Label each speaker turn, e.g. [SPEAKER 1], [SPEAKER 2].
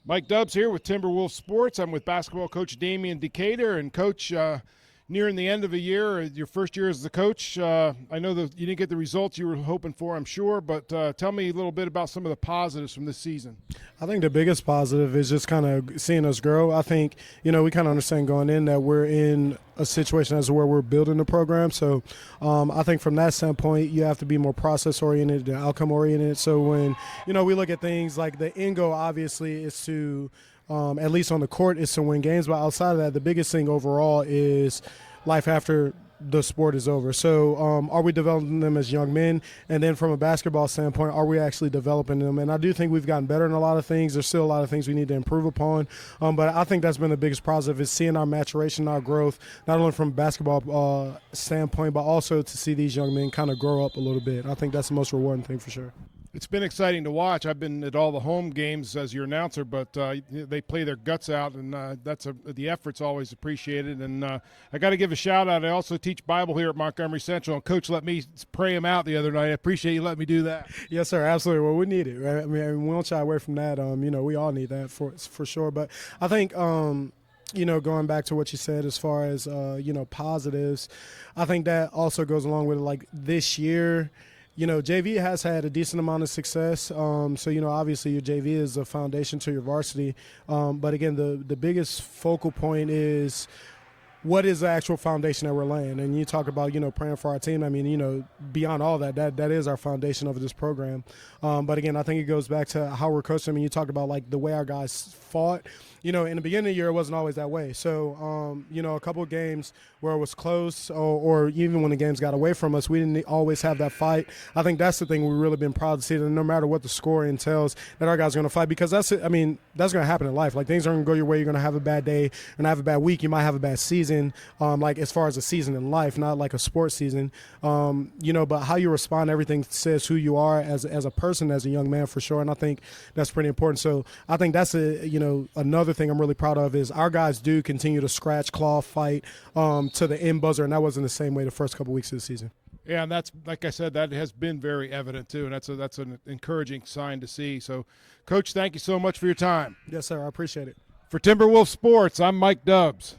[SPEAKER 1] Mike Dubs here with Timberwolves Sports. I'm with basketball coach Damien Decatur. And, Coach, nearing the end of a year, your first year as the coach, I know that you didn't get the results you were hoping for, I'm sure, but tell me a little bit about some of the positives from this season.
[SPEAKER 2] I think the biggest positive is just kind of seeing us grow. I think, we kind of understand going in that we're in a situation as to where we're building the program. So I think from that standpoint, you have to be more process-oriented and outcome-oriented. So when, we look at things like the end goal, obviously, is to at least on the court, is to win games. But outside of that, the biggest thing overall is life after the sport is over. So are we developing them as young men? And then from a basketball standpoint, are we actually developing them? And I do think we've gotten better in a lot of things. There's still a lot of things we need to improve upon. But I think that's been the biggest positive, is seeing our maturation, our growth, not only from a basketball standpoint, but also to see these young men kind of grow up a little bit. I think that's the most rewarding thing for sure.
[SPEAKER 1] It's been exciting to watch. I've been at all the home games as your announcer, but they play their guts out, and the effort's always appreciated. And I got to give a shout-out. I also teach Bible here at Montgomery Central, and Coach let me pray him out the other night. I appreciate you letting me do that.
[SPEAKER 2] Yes, sir, absolutely. Well, we need it, right? I mean, we don't shy away from that. We all need that for sure. But I think going back to what you said as far as, positives, I think that also goes along with, like, this year – JV has had a decent amount of success. So, obviously your JV is a foundation to your varsity. But, again, the biggest focal point is what is the actual foundation that we're laying. And you talk about, praying for our team. I mean, beyond all that is our foundation of this program. But, again, I think it goes back to how we're coaching. I mean, you talked about, like, the way our guys fought. In the beginning of the year, it wasn't always that way. So, a couple of games where it was close or even when the games got away from us, we didn't always have that fight. I think that's the thing we've really been proud to see, that no matter what the score entails, that our guys are going to fight, because that's going to happen in life. Like, things aren't going to go your way. You're going to have a bad day. You're going to have a bad week. You might have a bad season, like as far as a season in life, not like a sports season. But how you respond, everything says who you are as a person, as a young man, for sure. And I think that's pretty important. So I think that's another thing I'm really proud of, is our guys do continue to scratch, claw, fight to the end buzzer, and that wasn't the same way the first couple weeks of the season.
[SPEAKER 1] Yeah, and that's, like I said, that has been very evident too, and that's an encouraging sign to see. So, Coach, thank you so much for your time.
[SPEAKER 2] Yes, sir. I appreciate it.
[SPEAKER 1] For Timberwolves Sports, I'm Mike Dubs.